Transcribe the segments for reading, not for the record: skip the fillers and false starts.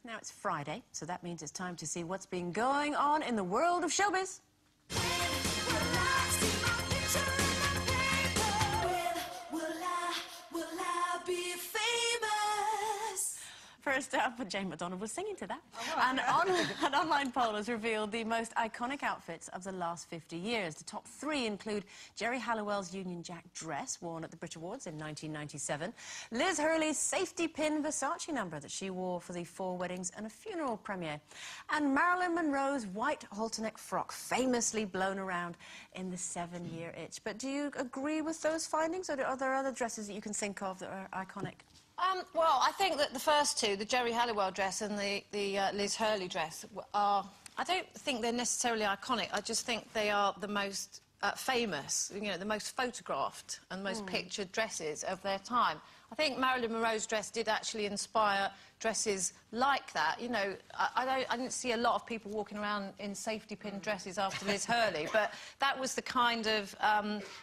Now it's Friday, so that means it's time to see what's been going on in the world of showbiz. First up, Jane McDonald was singing to that. Oh, an online poll has revealed the most iconic outfits of the last 50 years. The top 3 include Geri Halliwell's Union Jack dress, worn at the Brit Awards in 1997, Liz Hurley's safety pin Versace number that she wore for the 4 weddings and a funeral premiere, and Marilyn Monroe's white halter-neck frock, famously blown around in the 7-year itch. But do you agree with those findings, or are there other dresses that you can think of that are iconic? Well, I think that the first 2, the Geri Halliwell dress and the Liz Hurley dress, are... I don't think they're necessarily iconic. I just think they are the most famous, you know, the most photographed and most pictured dresses of their time. I think Marilyn Monroe's dress did actually inspire dresses like that. You know, I didn't see a lot of people walking around in safety pin dresses after Liz Hurley, but that was the kind of...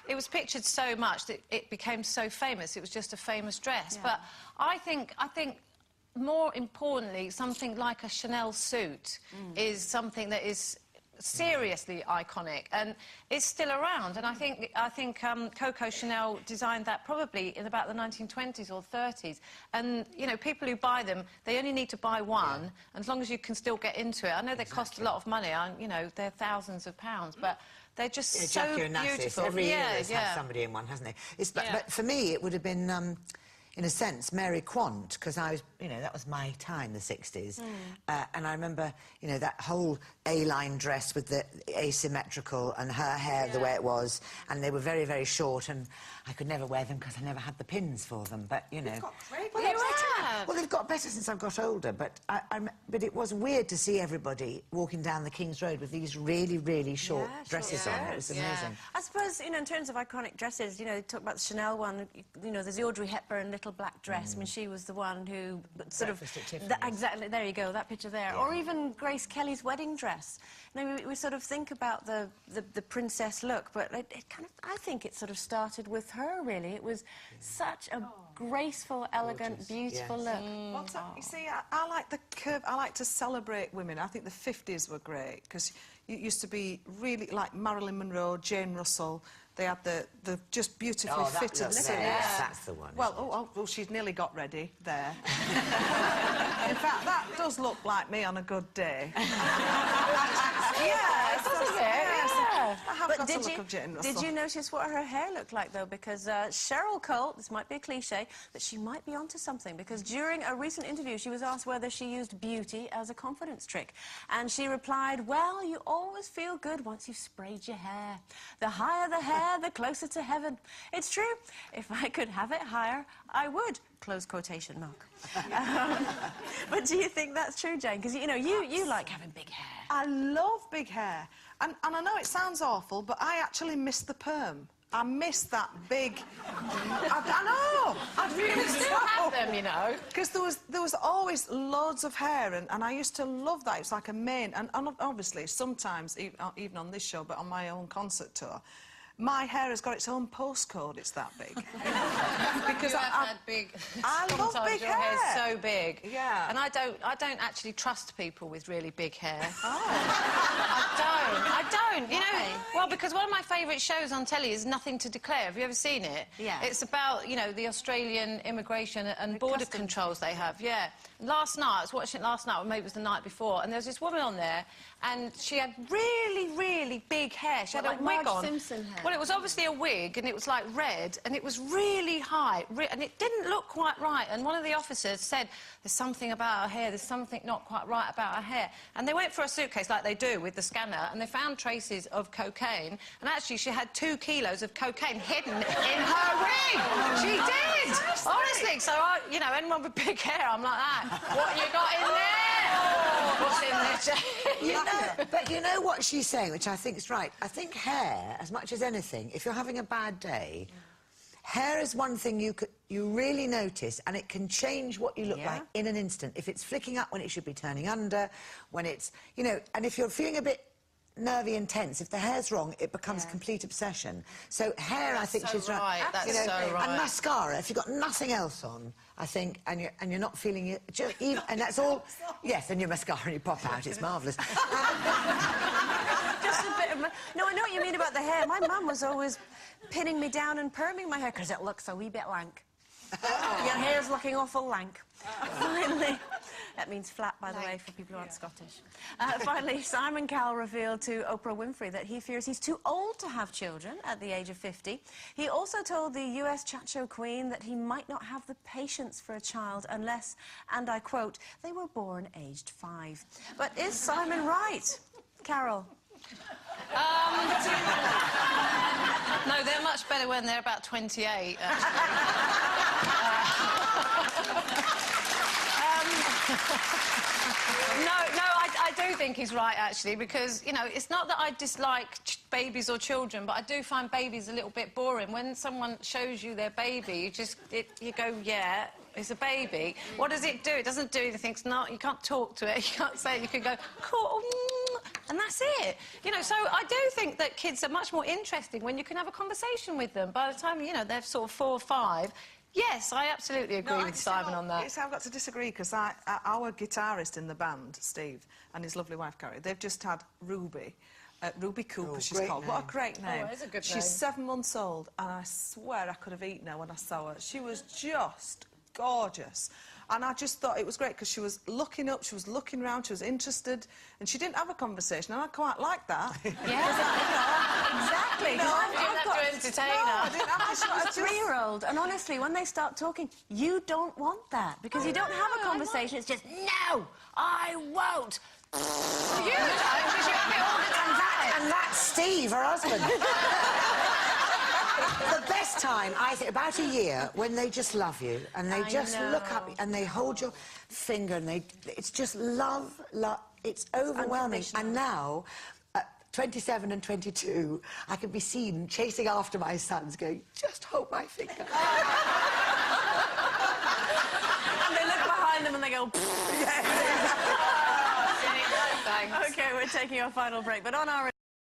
it was pictured so much that it became so famous. It was just a famous dress. Yeah. But I think more importantly, something like a Chanel suit is something that is seriously iconic and is still around. And I think Coco Chanel designed that probably in about the 1920s or 30s. And, you know, people who buy them, they only need to buy one, and as long as you can still get into it. I know they cost a lot of money, you know, they're thousands of pounds, but they're just so beautiful. Every year there's had somebody in one, hasn't it? But for me, it would have been... in a sense, Mary Quant, because I was, you know, that was my time, the 60s. And I remember, you know, that whole A-line dress with the asymmetrical and her hair the way it was, and they were very, very short, and I could never wear them because I never had the pins for them, but, you know... Well, they've got better since I've got older, but but it was weird to see everybody walking down the King's Road with these really, really short dresses on. It was amazing. I suppose, you know, in terms of iconic dresses, you know, they talk about the Chanel one, you know, there's the Audrey Hepburn little black dress. I mean, she was the one who sort of... exactly, there you go, that picture there. Or even Grace Kelly's wedding dress. You know, we sort of think about the princess look, but it kind of... I think it sort of started with her, really. It was such a graceful, elegant, beautiful look. You see, I like the curve. I like to celebrate women. I think the 50s were great, because it used to be really like Marilyn Monroe, Jane Russell. They had the just beautifully fitted suits. That's the one. Well, she'd nearly got ready there. In fact, that does look like me on a good day. Doesn't it? I have got a look of Jane Russell. Did you notice what her hair looked like, though? Because Cheryl Cole, this might be a cliche, but she might be onto something, because during a recent interview, she was asked whether she used beauty as a confidence trick. And she replied, well, you always feel good once you've sprayed your hair. The higher the hair, the closer to heaven. It's true. If I could have it higher, I would. Close quotation mark. But do you think that's true, Jane? Because, you know, you like having big hair. I love big hair. And I know it sounds awful, but I actually miss the perm. I miss that big... I know! I really still have them, you know. Because there was always loads of hair, and I used to love that. It's like a mane. And obviously, sometimes, even on this show, but on my own concert tour, my hair has got its own postcode. It's that big. Because I love big your hair. Hair's so big. Yeah. And I don't actually trust people with really big hair. Oh. I don't. You know, well, because one of my favourite shows on telly is Nothing to Declare. Have you ever seen it? Yeah. It's about, you know, the Australian immigration and border controls they have. Yeah. Last night, I was watching it last night, or maybe it was the night before, and there was this woman on there, and she had really, really big hair. She had a wig on. Simpson hair. Well, it was obviously a wig, and it was like red, and it was really high, and it didn't look quite right. And one of the officers said, "There's something about her hair. There's something not quite right about her hair." And they went for a suitcase like they do with the scanner, and they found traces of cocaine. And actually, she had 2 kilos of cocaine hidden in her wig. She did, honestly. So, you know, anyone with big hair, I'm like that. What you got in there? What's in there? But you know what she's saying, which I think is right. I think hair, as much as anything, if you're having a bad day, hair is one thing you really notice, and it can change what you look like in an instant. If it's flicking up when it should be turning under, when it's, you know, and if you're feeling a bit nervy and tense. If the hair's wrong, it becomes complete obsession. So hair, I think so she's right. That's you know, so right. And mascara, if you've got nothing else on, I think, and you're not feeling it, and that's all. Yes, and your mascara and you pop out. It's marvellous. Just a bit of... No, I know what you mean about the hair. My mum was always pinning me down and perming my hair because it looks a wee bit lank. Your hair's looking awful lank. Finally, that means flat, by the way, for people who aren't Scottish. Finally, Simon Cowell revealed to Oprah Winfrey that he fears he's too old to have children at the age of 50. He also told the US chat show queen that he might not have the patience for a child unless, and I quote, they were born aged 5. But is Simon right? Carol? No, they're much better when they're about 28, actually. I do think he's right, actually, because, you know, it's not that I dislike babies or children, but I do find babies a little bit boring. When someone shows you their baby, you go, yeah, it's a baby. What does it do? It doesn't do anything. It's not, you can't talk to it, you can't say it, you can go, cool, and that's it. You know, so I do think that kids are much more interesting when you can have a conversation with them. By the time, you know, they're sort of 4 or 5, yes, I absolutely agree with Simon on that. I've got to disagree, because our guitarist in the band, Steve, and his lovely wife, Carrie, they've just had Ruby. Ruby Cooper, she's called. What a great name. Oh, it's a good name. She's 7 months old, and I swear I could have eaten her when I saw her. She was just gorgeous. And I just thought it was great, because she was looking up, she was looking round, she was interested, and she didn't have a conversation, and I quite like that. Yeah, exactly. No, I've got to entertain her. I didn't have to... She's a 3-year-old, and honestly, when they start talking, you don't want that, because you don't have a conversation. It's just, no, I won't. You don't, because you have it all the time. And that's Steve, her husband. The best time, I think, about a year, when they just love you, and they just look up, and they hold your finger, and it's just love, it's overwhelming. And now, at 27 and 22, I can be seen chasing after my sons, going, just hold my finger. And they look behind them and they go, OK, we're taking our final break, but on our